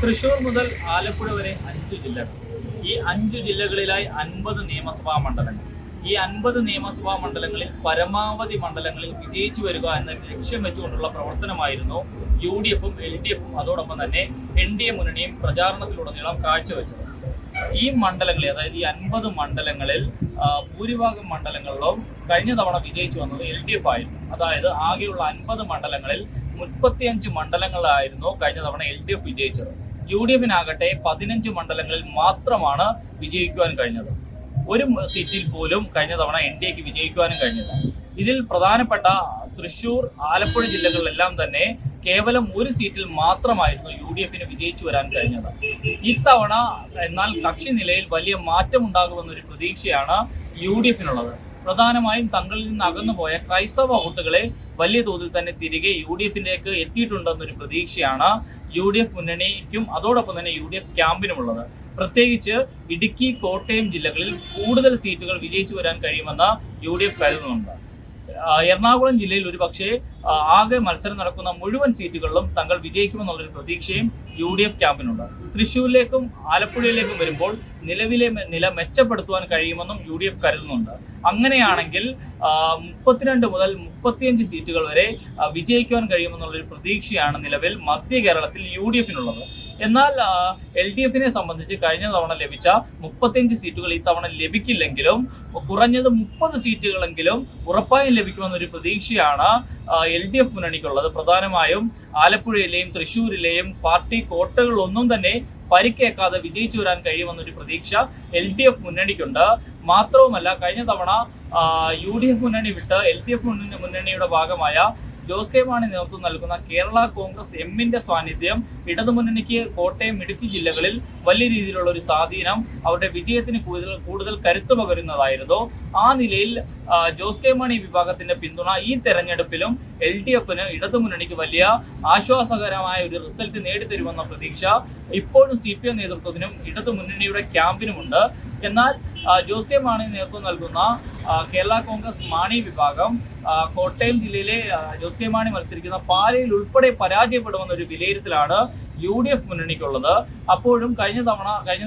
തൃശൂർ മുതൽ ആലപ്പുഴ വരെ 5 ജില്ലകൾ. ഈ 5 ജില്ലകളിലായി 50 നിയമസഭാ മണ്ഡലങ്ങൾ. ഈ 50 നിയമസഭാ മണ്ഡലങ്ങളിൽ പരമാവധി മണ്ഡലങ്ങളിൽ വിജയിച്ചു വരിക എന്ന ലക്ഷ്യം വെച്ചുകൊണ്ടുള്ള പ്രവർത്തനമായിരുന്നു UDF-ഉം LDF-ഉം അതോടൊപ്പം തന്നെ NDA മുന്നണിയും പ്രചാരണത്തിലുടനീളം കാഴ്ചവെച്ചത്. ഈ മണ്ഡലങ്ങളിൽ, അതായത് ഈ 50 മണ്ഡലങ്ങളിൽ ഭൂരിഭാഗം മണ്ഡലങ്ങളിലും കഴിഞ്ഞ തവണ വിജയിച്ചു വന്നത് LDF ആയിരുന്നു. അതായത് ആകെയുള്ള 50 മണ്ഡലങ്ങളിൽ 35 മണ്ഡലങ്ങളായിരുന്നു കഴിഞ്ഞ തവണ LDF വിജയിച്ചത്. UDF-നാകട്ടെ 15 മണ്ഡലങ്ങളിൽ മാത്രമാണ് വിജയിക്കുവാൻ കഴിഞ്ഞത്. ഒരു സീറ്റിൽ പോലും കഴിഞ്ഞ തവണ NDAക്ക് വിജയിക്കുവാനും കഴിഞ്ഞില്ല. ഇതിൽ പ്രധാനപ്പെട്ട തൃശൂർ, ആലപ്പുഴ ജില്ലകളിലെല്ലാം തന്നെ കേവലം ഒരു സീറ്റിൽ മാത്രമായിരുന്നു UDF-ന് വിജയിച്ചു വരാൻ കഴിഞ്ഞത്. ഇത്തവണ എന്നാൽ കക്ഷി നിലയിൽ വലിയ മാറ്റമുണ്ടാകുമെന്നൊരു പ്രതീക്ഷയാണ് UDF-നുള്ളത്. പ്രധാനമായും തങ്ങളിൽ നിന്ന് അകന്നുപോയ ക്രൈസ്തവ വോട്ടുകളെ വലിയ തോതിൽ തന്നെ തിരികെ UDF-ലേക്ക് എത്തിയിട്ടുണ്ടെന്നൊരു പ്രതീക്ഷയാണ് UDF മുന്നണിക്കും അതോടൊപ്പം തന്നെ UDF ക്യാമ്പിനുമുള്ളത്. പ്രത്യേകിച്ച് ഇടുക്കി, കോട്ടയം ജില്ലകളിൽ കൂടുതൽ സീറ്റുകൾ വിജയിച്ചു വരാൻ കഴിയുമെന്ന് UDF കരുതുന്നുണ്ട്. എറണാകുളം ജില്ലയിൽ ഒരുപക്ഷെ ആകെ മത്സരം നടക്കുന്ന മുഴുവൻ സീറ്റുകളിലും തങ്ങൾ വിജയിക്കുമെന്നുള്ളൊരു പ്രതീക്ഷയും UDF ക്യാമ്പിനുണ്ട്. തൃശ്ശൂരിലേക്കും ആലപ്പുഴയിലേക്കും വരുമ്പോൾ നിലവിലെ നില മെച്ചപ്പെടുത്തുവാൻ കഴിയുമെന്നും UDF കരുതുന്നുണ്ട്. അങ്ങനെയാണെങ്കിൽ 32 മുതൽ 35 സീറ്റുകൾ വരെ വിജയിക്കുവാൻ കഴിയുമെന്നുള്ളൊരു പ്രതീക്ഷയാണ് നിലവിൽ മധ്യ കേരളത്തിൽ UDF-നുള്ളത്. എന്നാൽ LDF-നെ സംബന്ധിച്ച് കഴിഞ്ഞ തവണ ലഭിച്ച 35 സീറ്റുകൾ ഈ തവണ ലഭിക്കില്ലെങ്കിലും കുറഞ്ഞത് 30 സീറ്റുകളെങ്കിലും ഉറപ്പായും ലഭിക്കുമെന്നൊരു പ്രതീക്ഷയാണ് LDF മുന്നണിക്കുള്ളത്. പ്രധാനമായും ആലപ്പുഴയിലെയും തൃശ്ശൂരിലെയും പാർട്ടി കോട്ടകളിലൊന്നും തന്നെ പരിക്കേക്കാതെ വിജയിച്ചു വരാൻ കഴിയുമെന്നൊരു പ്രതീക്ഷ LDF മുന്നണിക്കുണ്ട്. മാത്രവുമല്ല, കഴിഞ്ഞ തവണ UDF മുന്നണി വിട്ട് LDF മുന്നണിയുടെ ഭാഗമായ ജോസ് കെ മാണി നേതൃത്വം നൽകുന്ന കേരള കോൺഗ്രസ് എമ്മിന്റെ സാന്നിധ്യം ഇടതുമുന്നണിക്ക് കോട്ടയം, ഇടുക്കി ജില്ലകളിൽ വലിയ രീതിയിലുള്ള ഒരു സ്വാധീനം അവരുടെ വിജയത്തിന് കൂടുതൽ കരുത്തു പകരുന്നതായിരുന്നു. ആ നിലയിൽ ജോസ് കെ മാണി വിഭാഗത്തിന്റെ പിന്തുണ ഈ തെരഞ്ഞെടുപ്പിലും LDF-ന് ഇടതുമുന്നണിക്ക് വലിയ ആശ്വാസകരമായ ഒരു റിസൾട്ട് നേടിത്തരുമെന്ന പ്രതീക്ഷ ഇപ്പോഴും CPM നേതൃത്വത്തിനും ഇടതുമുന്നണിയുടെ ക്യാമ്പിനുമുണ്ട്. എന്നാൽ ജോസ് കെ മാണി നേതൃത്വം നൽകുന്ന കേരള കോൺഗ്രസ് മാണി വിഭാഗം കോട്ടയം ജില്ലയിലെ ജോസ് കെ മാണി മത്സരിക്കുന്ന പാലയിൽ ഉൾപ്പെടെ പരാജയപ്പെടുമെന്നൊരു വിലയിരുത്തലാണ് UDF മുന്നണിക്കുള്ളത്. അപ്പോഴും കഴിഞ്ഞ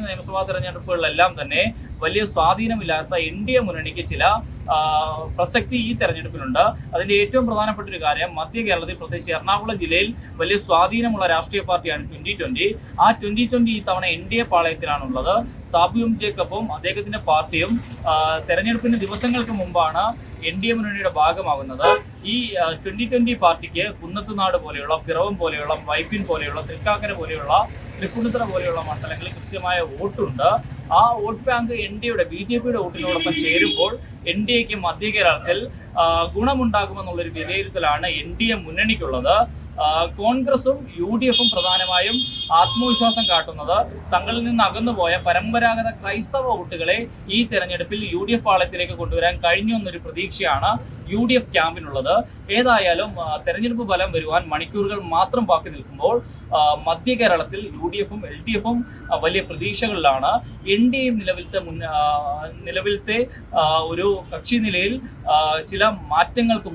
നിയമസഭാ തെരഞ്ഞെടുപ്പുകളിലെല്ലാം തന്നെ വലിയ സ്വാധീനമില്ലാത്ത NDA മുന്നണിക്ക് ചില പ്രസക്തി ഈ തെരഞ്ഞെടുപ്പിലുണ്ട്. അതിന്റെ ഏറ്റവും പ്രധാനപ്പെട്ട ഒരു കാര്യം, മധ്യ കേരളത്തിൽ പ്രത്യേകിച്ച് എറണാകുളം ജില്ലയിൽ വലിയ സ്വാധീനമുള്ള രാഷ്ട്രീയ പാർട്ടിയാണ് 2020. ആ 2020 ഈ തവണ NDA പാളയത്തിലാണുള്ളത്. സാബു എം ജേക്കബും അദ്ദേഹത്തിന്റെ പാർട്ടിയും തെരഞ്ഞെടുപ്പിന് ദിവസങ്ങൾക്ക് മുമ്പാണ് NDA മുന്നണിയുടെ ഭാഗമാകുന്നത്. ഈ 2020 പാർട്ടിക്ക് കുന്നത്തുനാട് പോലെയുള്ള, പിറവം പോലെയുള്ള, വൈപ്പിൻ പോലെയുള്ള, തൃക്കാക്കര പോലെയുള്ള, തൃപ്പൂണിത്തുറ പോലെയുള്ള മണ്ഡലങ്ങളിൽ കൃത്യമായ വോട്ടുണ്ട്. ആ വോട്ട് ബാങ്ക് NDAയുടെ BJP-യുടെ വോട്ടിനോടൊപ്പം ചേരുമ്പോൾ NDAക്ക് മധ്യ കേരളത്തിൽ ഗുണമുണ്ടാകുമെന്നുള്ളൊരു വിലയിരുത്തലാണ് NDA മുന്നണിക്കുള്ളത്. കോൺഗ്രസും UDF-ഉം പ്രധാനമായും ആത്മവിശ്വാസം കാട്ടുന്നത് തങ്ങളിൽ നിന്ന് അകന്നുപോയ പരമ്പരാഗത ക്രൈസ്തവ വോട്ടുകളെ ഈ തെരഞ്ഞെടുപ്പിൽ UDF പാളയത്തിലേക്ക് കൊണ്ടുവരാൻ കഴിഞ്ഞു എന്നൊരു പ്രതീക്ഷയാണ് UDF ക്യാമ്പിനുള്ളത്. ഏതായാലും തെരഞ്ഞെടുപ്പ് ഫലം വരുവാൻ മണിക്കൂറുകൾ മാത്രം ബാക്കി നിൽക്കുമ്പോൾ മധ്യ കേരളത്തിൽ UDF-ഉം LDF-ഉം വലിയ പ്രതീക്ഷകളിലാണ്. NDA നിലവിലത്തെ ഒരു കക്ഷി നിലയിൽ ചില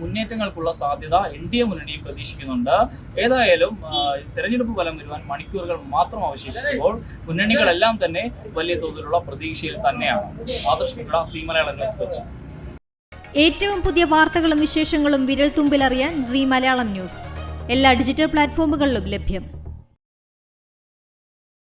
മുന്നേറ്റങ്ങൾക്കുള്ള സാധ്യത NDA മുന്നണിയും പ്രതീക്ഷിക്കുന്നുണ്ട്. ഏതായാലും തെരഞ്ഞെടുപ്പ് ഫലം വരുവാൻ മണിക്കൂറുകൾ മാത്രം അവശേഷിക്കുമ്പോൾ മുന്നണികളെല്ലാം തന്നെ വലിയ തോതിലുള്ള പ്രതീക്ഷയിൽ തന്നെയാണ്. Adarsh C Malayalam news Kochi. ഏറ്റവും പുതിയ വാർത്തകളും വിശേഷങ്ങളും വിരൽ തുമ്പിലറിയാൻ സി മലയാളം ന്യൂസ് എല്ലാ ഡിജിറ്റൽ പ്ലാറ്റ്ഫോമുകളിലും ലഭ്യം.